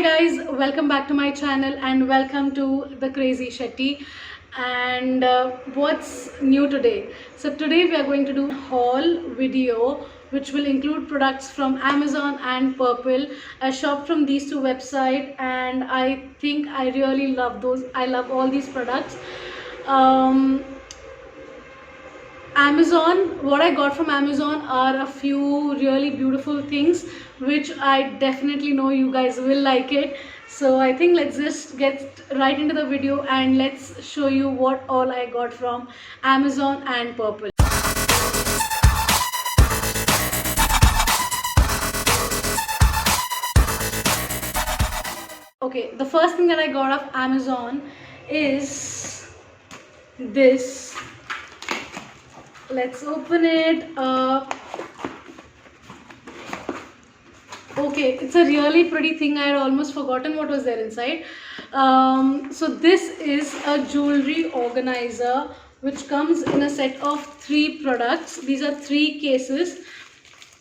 Hi guys, welcome back to my channel and welcome to the Crazy Shetty. And what's new today? So today we are going to do a haul video which will include products from Amazon and Purple. I shopped from these two websites and I think I really love those. I love all these products. Amazon, what I got from Amazon are a few really beautiful things which I definitely know you guys will like it. So I think let's just get right into the video and let's show you what all I got from Amazon and Purple. Okay, the first thing that I got off Amazon is this. Let's open it up. Okay, it's a really pretty thing. I had almost forgotten what was there inside. So this is a jewelry organizer which comes in a set of 3 products. These are 3 cases.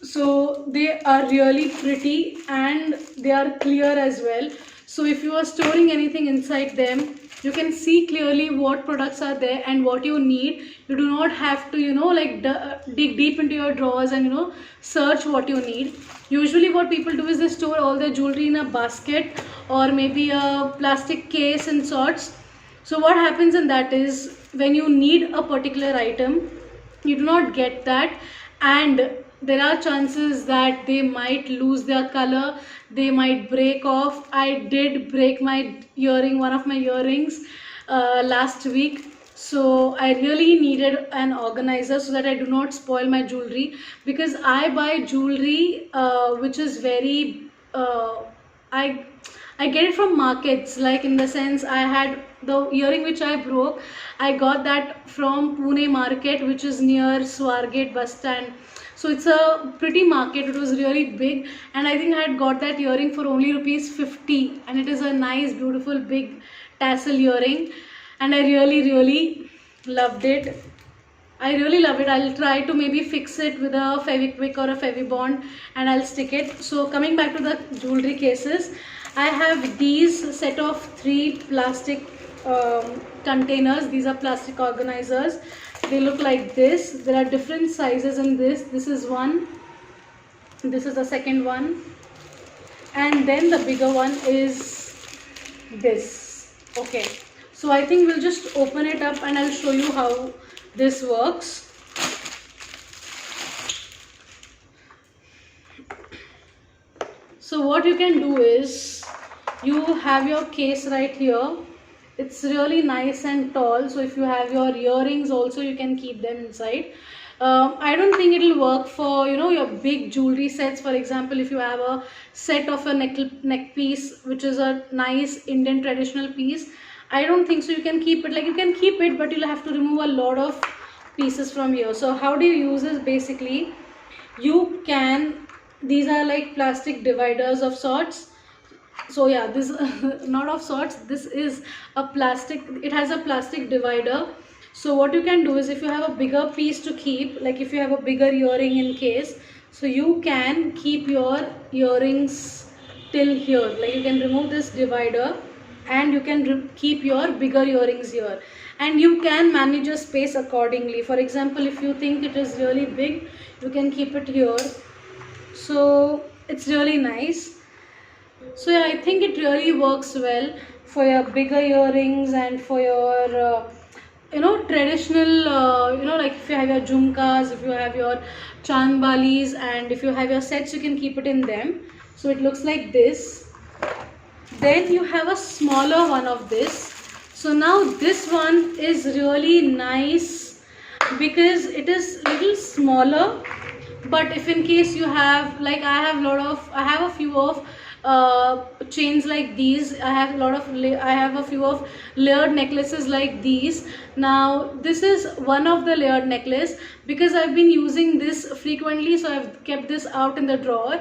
So they are really pretty and they are clear as well. So if you are storing anything inside them, you can see clearly what products are there and what you need. You do not have to dig deep into your drawers and search what you need. Usually what people do is they store all their jewelry in a basket or maybe a plastic case and sorts. So what happens in that is when you need a particular item, you do not get that, and there are chances that they might lose their color, they might break off. I did break my earring, one of my earrings last week. So I really needed an organizer so that I do not spoil my jewelry, because I buy jewelry which is very I I get it from markets, like in the sense I had the earring which I broke. I got that from Pune market, which is near Swargate bus stand. So it's a pretty market. It was really big, and I think I had got that earring for only rupees 50, and it is a nice, beautiful, big tassel earring, and I really loved it. I really love it. I'll try to maybe fix it with a Fevikwik or a Fevibond and I'll stick it. So coming back to the jewelry cases, I have these set of 3 plastic containers. These are plastic organizers. They look like this. There are different sizes in this. This is one. This is the second one. And then the bigger one is this. Okay. So I think we'll just open it up and I'll show you how this works. So what you can do is, you have your case right here. It's really nice and tall, so if you have your earrings also, you can keep them inside. I don't think it will work for your big jewelry sets. For example, if you have a set of a neck piece which is a nice Indian traditional piece, I don't think so you can keep it. Like, you can keep it, but you'll have to remove a lot of pieces from here. So how do you use this? Basically, you can, these are like plastic dividers of sorts. So yeah, this not of sorts, this is a plastic, it has a plastic divider. So what you can do is, if you have a bigger piece to keep, like if you have a bigger earring in case, so you can keep your earrings till here. Like, you can remove this divider and you can keep your bigger earrings here, and you can manage your space accordingly. For example, if you think it is really big, you can keep it here. So it's really nice. So yeah, I think it really works well for your bigger earrings and for your traditional, like if you have your jhumkas, if you have your chanbalis, and if you have your sets, you can keep it in them. So it looks like this. Then you have a smaller one of this. So now this one is really nice because it is little smaller. But if in case you have, like, I have a few of chains like these. I have a few of layered necklaces like these. Now this is one of the layered necklace, because I've been using this frequently, so I've kept this out in the drawer.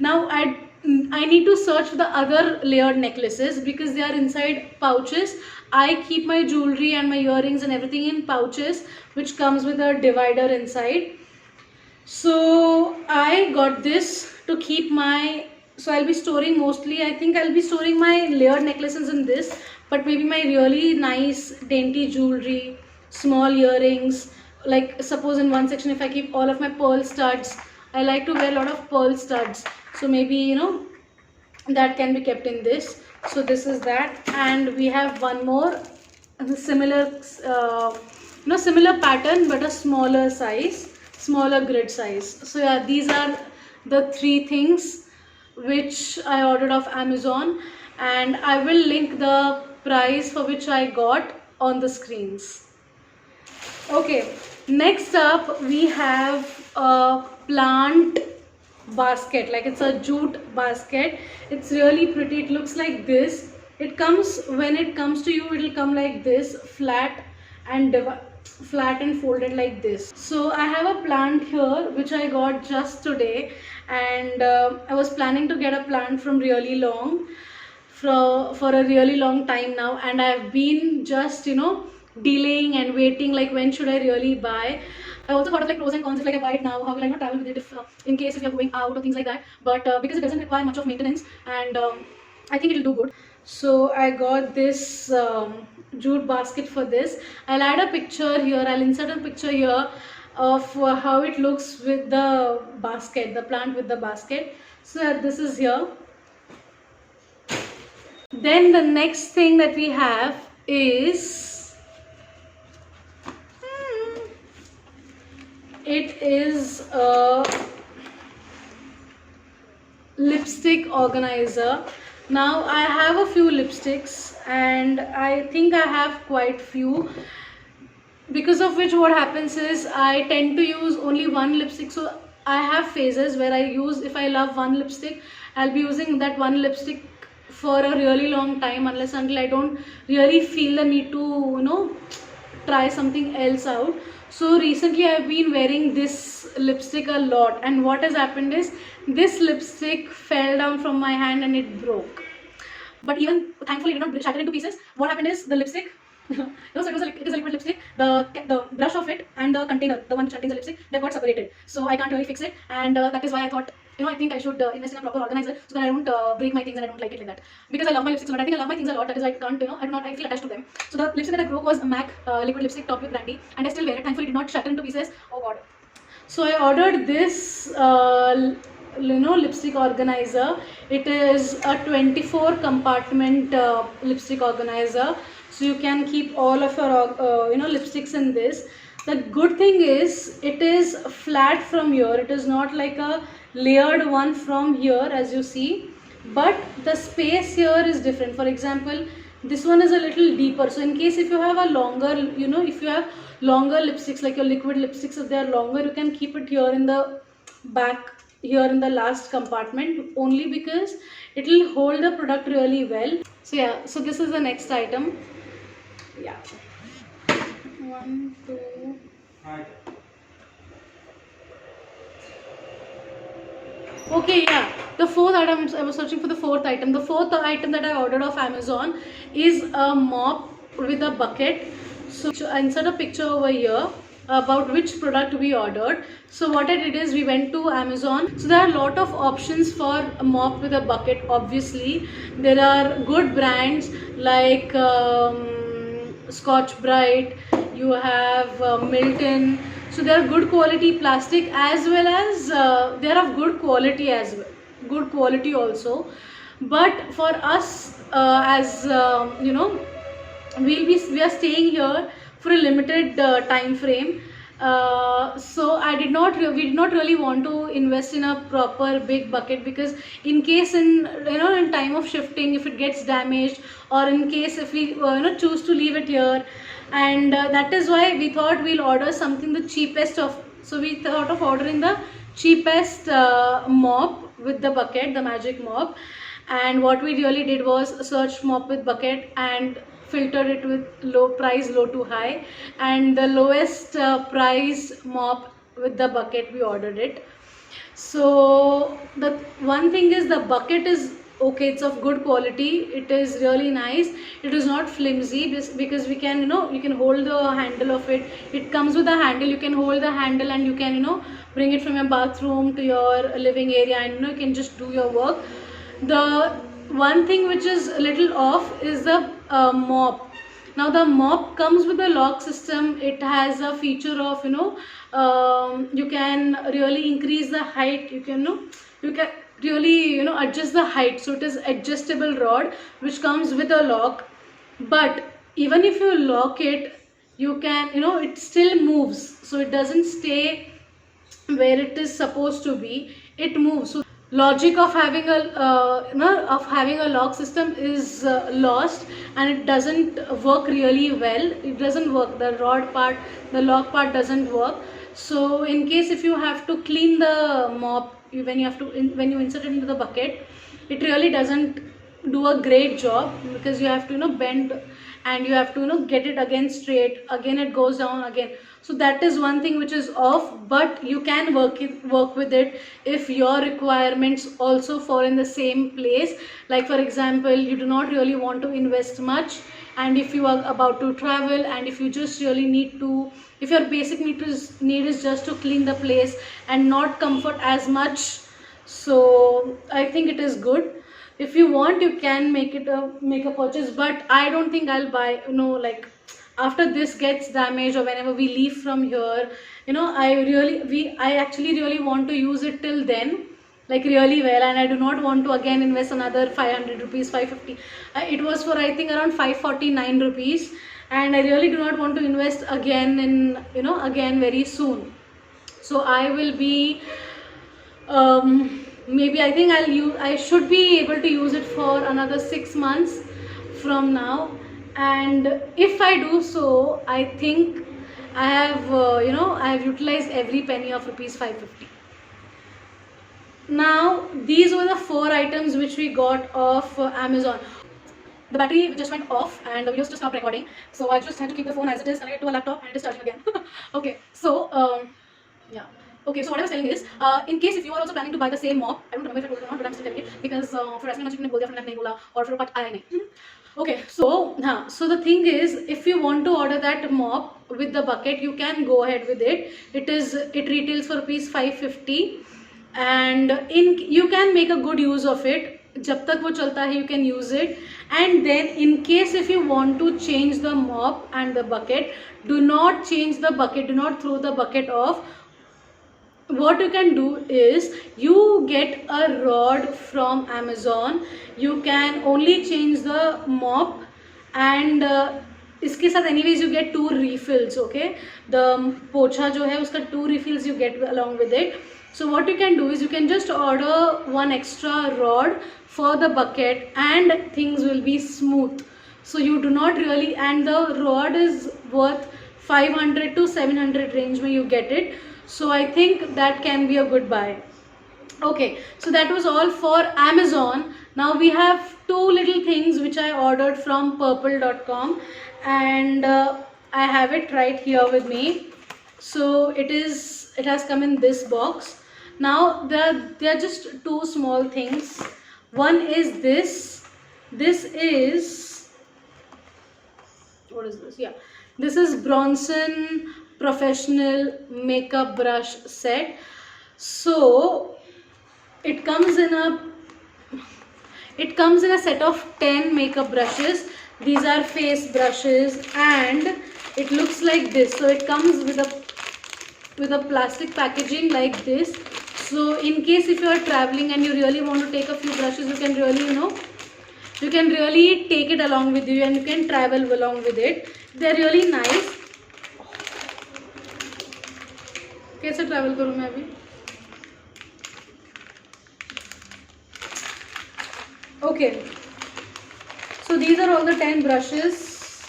Now I need to search for the other layered necklaces because they are inside pouches. I keep my jewelry and my earrings and everything in pouches, which comes with a divider inside. So I got this to keep my So I'll be storing mostly, I think I'll be storing my layered necklaces in this, but maybe my really nice dainty jewelry, small earrings, like suppose in one section if I keep all of my pearl studs, I like to wear a lot of pearl studs, so maybe that can be kept in this. So this is that, and we have one more similar similar pattern but a smaller size, smaller grid size. So yeah, these are the three things which I ordered off Amazon, and I will link the price for which I got on the screens. Okay, next up we have a plant basket, like it's a jute basket. It's really pretty. It looks like this. It comes, when it comes to you, it will come like this, flat and folded like this. So I have a plant here which I got just today, and I was planning to get a plant from really long, for a really long time now, and I've been just delaying and waiting, like when should I really buy. I also thought of like pros and cons, if like I buy it now, how will I not travel with it if in case if you're going out or things like that. But because it doesn't require much of maintenance, and I think it'll do good. So I got this jute basket for this. I'll add a picture here, I'll insert a picture here of how it looks with the basket, the plant with the basket. So this is here. Then the next thing that we have is, it is a lipstick organizer. Now I have a few lipsticks, and I think I have quite few, because of which what happens is I tend to use only one lipstick. So I have phases where I use, if I love one lipstick, I'll be using that one lipstick for a really long time, unless until I don't really feel the need to try something else out. So recently I've been wearing this lipstick a lot, and what has happened is this lipstick fell down from my hand and it broke. But even thankfully it did not shatter into pieces. What happened is the lipstick so it is a liquid lipstick. The brush of it and the container, the one which contains the lipstick, they got separated. So I can't really fix it, and that is why I thought, I think I should invest in a proper organizer, so that I don't break my things and I don't like it like that. Because I love my lipsticks a lot. I think I love my things a lot. That is why I can't, I feel attached to them. So the lipstick that I broke was a MAC liquid lipstick topped with brandy, and I still wear it. Thankfully, it did not shatter into pieces. Oh God. So I ordered this lipstick organizer. It is a 24 compartment lipstick organizer, so you can keep all of your lipsticks in this. The good thing is it is flat from here. It is not like a layered one from here, as you see, but the space here is different. For example, this one is a little deeper, so in case if you have a longer, if you have longer lipsticks, like your liquid lipsticks, if they are longer, you can keep it here in the back, here in the last compartment, only because it will hold the product really well. So yeah, so this is the next item. Yeah, 1, 2. Okay, yeah. The fourth item, I was searching for the fourth item. The fourth item that I ordered off Amazon is a mop with a bucket. So I insert a picture over here about which product we ordered. So what I did is we went to Amazon. So there are a lot of options for a mop with a bucket. Obviously, there are good brands like Scotch Brite. You have Milton. So they are good quality plastic, as well as they are of good quality as well, good quality also. But for us, as we are staying here for a limited time frame. So we did not really want to invest in a proper big bucket, because in case in time of shifting, if it gets damaged, or in case if we choose to leave it here, and that is why we thought we'll order something the cheapest of. So we thought of ordering the cheapest mop with the bucket, the magic mop. And what we really did was search mop with bucket and filtered it with low to high, and the lowest price mop with the bucket, we ordered it. So the one thing is the bucket is okay, it's of good quality, it is really nice, it is not flimsy, because we can you can hold the handle of it. It comes with a handle, you can hold the handle, and you can bring it from your bathroom to your living area, and you can just do your work. The one thing which is a little off is the mop. Now the mop comes with a lock system. It has a feature of, you can really increase the height. You can, you can really, adjust the height. So it is adjustable rod which comes with a lock. But even if you lock it, you can, it still moves. So it doesn't stay where it is supposed to be. It moves. So logic of having a having a lock system is lost, and it doesn't work really well. It doesn't work, the rod part, the lock part doesn't work. So in case if you have to clean the mop, when you have to when you insert it into the bucket, it really doesn't do a great job, because you have to bend, and you have to get it again straight, again it goes down again. So that is one thing which is off, but you can work with it if your requirements also fall in the same place. Like for example, you do not really want to invest much, and if you are about to travel, and if you just really need to, if your basic need is just to clean the place and not comfort as much, so I think it is good. If you want, you can make a purchase, but I don't think I'll buy, like after this gets damaged, or whenever we leave from here, I actually really want to use it till then, like really well, and I do not want to again invest another 500 rupees, 550. It was for, I think, around 549 rupees, and I really do not want to invest again in, again very soon. So I will be, maybe I think I should be able to use it for another 6 months from now. And if I do so, I think I have, I have utilized every penny of rupees 550. Now these were the 4 items which we got off Amazon. The battery just went off and the video just stopped recording, so I just had to keep the phone as it is, connected to a laptop, and it is charging again. Okay, so yeah. Okay, so what I was telling is, in case if you are also planning to buy the same mop, I don't remember if I told it or not, but I'm still telling it, because for as much you बोल दिया, नहीं बोला, or for but I नहीं. Okay, so the thing is, if you want to order that mop with the bucket, you can go ahead with it. It retails for rupees 550, and you can make a good use of it. जब तक वो चलता है, you can use it. And then in case if you want to change the mop and the bucket, do not change the bucket, do not throw the bucket off. What you can do is, you get a rod from Amazon. You can only change the mop, and इसके साथ anyways you get 2 refills. Okay, the पोछा जो है उसका 2 refills you get along with it. So what you can do is, you can just order 1 extra rod for the bucket, and things will be smooth. So you do not really, and the rod is worth 500 to 700 range when you get it. So I think that can be a good buy. Okay, so that was all for Amazon. Now we have 2 little things which I ordered from purple.com, and I have it right here with me. So it has come in this box. Now there are just 2 small things. One is this is, what is this? Yeah, this is Bronson Professional Makeup Brush Set. So it comes in a set of 10 makeup brushes. These are face brushes, and it looks like this. So it comes with a plastic packaging like this. So in case if you are traveling and you really want to take a few brushes, you can really take it along with you, and you can travel along with it. They're really nice. कैसे travel करूँ मैं अभी? Okay, so these are all the 10 brushes.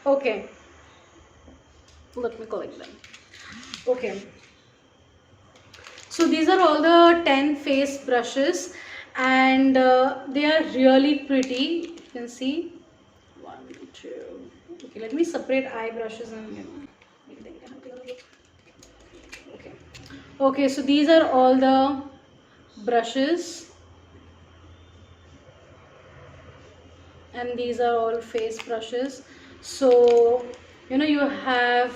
Okay, let me collect them. Okay, so these are all the 10 face brushes, and they are really pretty. You can see 1, 2. Okay, let me separate eye brushes and okay, so these are all the brushes, and these are all face brushes. So you have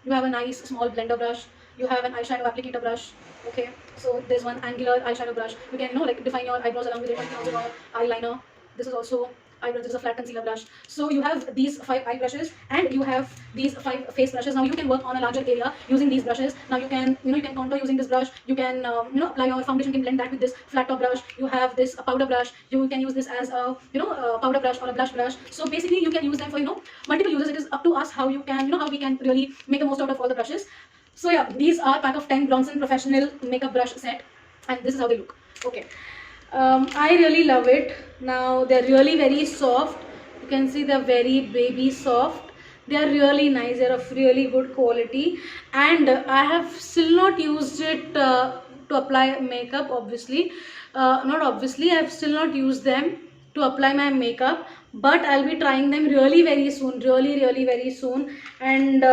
a nice small blender brush, You have an eyeshadow applicator brush. Okay, so there's one angular eyeshadow brush. You can like define your eyebrows along with it. You can also draw eyeliner. This is also eyebrows. This is a flat concealer brush. So you have these 5 eye brushes and you have these 5 face brushes. Now you can work on a larger area using these brushes. Now you can you can contour using this brush. You can apply your foundation. You can blend that with this flat top brush. You have this powder brush. You can use this as a a powder brush or a blush brush. So basically you can use them for multiple uses. It is up to us how you can how we can really make the most out of all the brushes. So yeah, these are pack of 10 Bronson Professional makeup brush set, and this is how they look. Okay, I really love it. Now they're really very soft. You can see they're very baby soft. They are really nice. They're of really good quality, and I have still not used it to apply makeup. Obviously, not obviously. I've still not used them to apply my makeup, but I'll be trying them really very soon. Really very soon, and.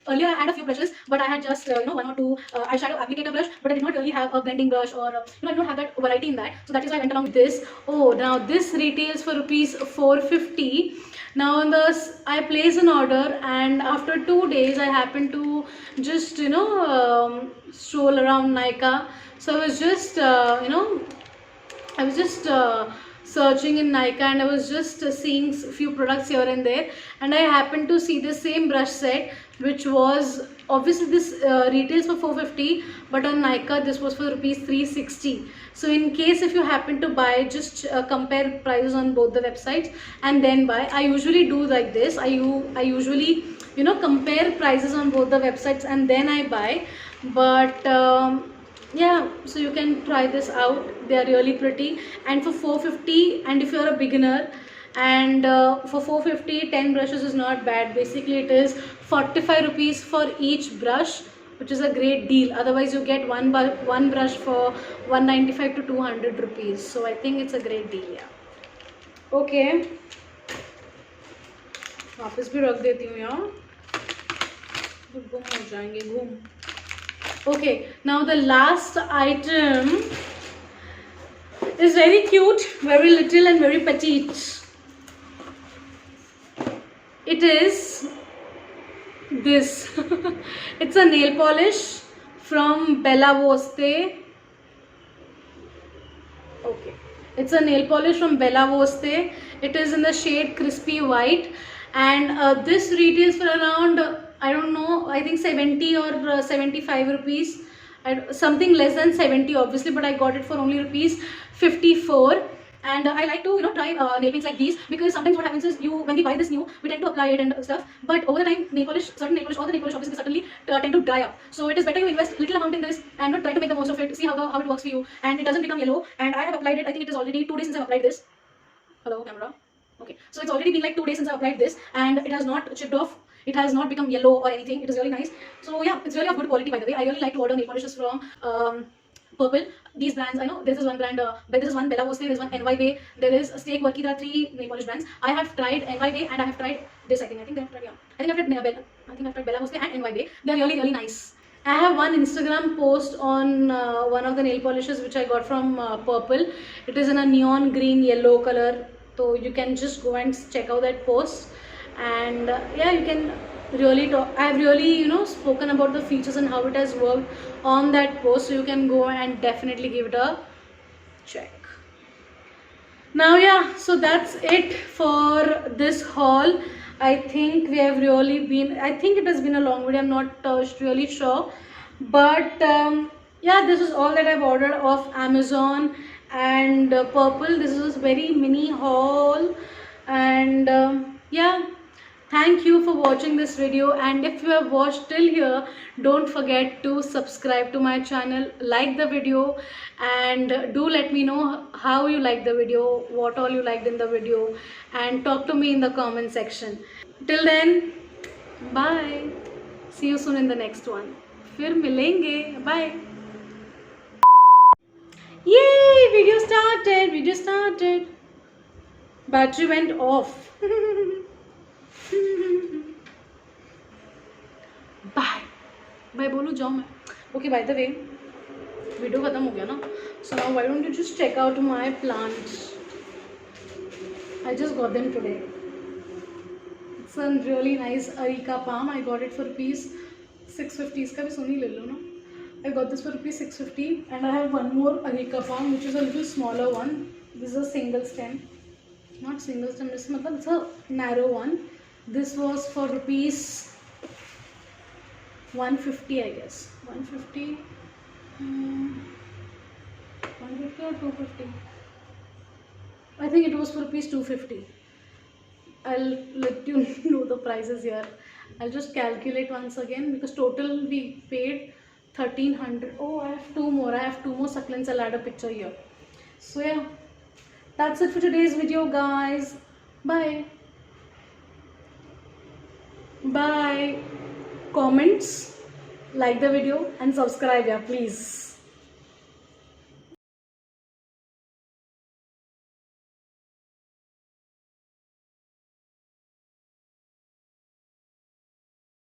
Earlier I had a few brushes, but I had just one or two eyeshadow applicator brush, but I did not really have a blending brush or I did not have that variety in that. So that is why I went along with this. Oh, now this retails for rupees 450. Now on this I placed an order, and after 2 days I happened to just stroll around Nykaa. So I was just searching in Nykaa, and I was just seeing few products here and there, and I happened to see the same brush set, which was obviously this retails for 450, but on Nykaa this was for rupees 360. So in case if you happen to buy, just compare prices on both the websites and then buy. I usually do like this. I usually compare prices on both the websites and then I buy, but yeah, so you can try this out. They are really pretty, and for 450, and if you're a beginner, and for 450 10 brushes is not bad. Basically it is 45 rupees for each brush, which is a great deal. Otherwise you get one brush for 195 to 200 rupees. So I think it's a great deal. Yeah, okay, वापस भी रख देती हूँ यार, गुम हो जाएंगे घूम. Okay, now the last item is very cute, very little and very petite. It is this. It's a nail polish from Bella Voste. Okay, it's a nail polish from Bella Voste. It is in the shade crispy white, and this retails for around I don't know, I think 70 or 75 rupees, something less than 70 obviously, but I got it for only rupees 54. And I like to try nail paints like these, because sometimes what happens is when we buy this new, we tend to apply it and stuff, but over the time certain nail polish, all the nail polish obviously certainly tend to dry up. So it is better you invest little amount in this and not try to make the most of it. See how it works for you, and it doesn't become yellow. And I have applied it, I think it is already 2 days since I applied this. Hello camera. Okay, so it's already been like 2 days since I applied this, and it has not chipped off. It has not become yellow or anything. It is really nice. So yeah, it's really of good quality, by the way. I really like to order nail polishes from Purple. These brands, I know this is one brand, but this is one Bella Voste, there is one NY Bay, there is a Steak Worky. There are 3 nail polish brands. I have tried NY Bay and I have tried this. I think they have tried, yeah. I think I've tried Bella Voste and NY Bay. They are really nice. I have one Instagram post on one of the nail polishes which I got from Purple. It is in a neon green yellow color. So you can just go and check out that post, and yeah, you can really talk. I have really spoken about the features and how it has worked on that post, so you can go and definitely give it a check. Now yeah, so that's it for this haul. I think we have really been, I think it has been a long video, I'm not really sure, but yeah, this is all that I've ordered off Amazon and Purple. This is a very mini haul, and yeah, thank you for watching this video, and if you have watched till here, don't forget to subscribe to my channel, like the video, and do let me know how you liked the video, what all you liked in the video, and talk to me in the comment section. Till then, bye. See you soon in the next one. फिर मिलेंगे. Bye. Yay! Video started. Battery went off. Bye बोलूँ जाऊँ मैं. Okay, by the way, video ख़त्म हो गया ना, so now why don't you just check out my plants. I just got them today. It's a really nice Areca palm. I got it for rupees 650. इसका भी सोनी ले लो ना. I got this for rupees 650, and I have one more Areca palm which is a little smaller one. This is a single stem, not single stem. This मतलब it's a narrow one. This was for rupees 150, I guess. 150. 150 or 250. I think it was for rupees 250. I'll let you know the prices here. I'll just calculate once again because total we paid 1300. Oh, I have two more. I have two more succulents. I'll add a picture here. So yeah, that's it for today's video, guys. Bye. Bye. Comments, like the video and subscribe, yeah, please.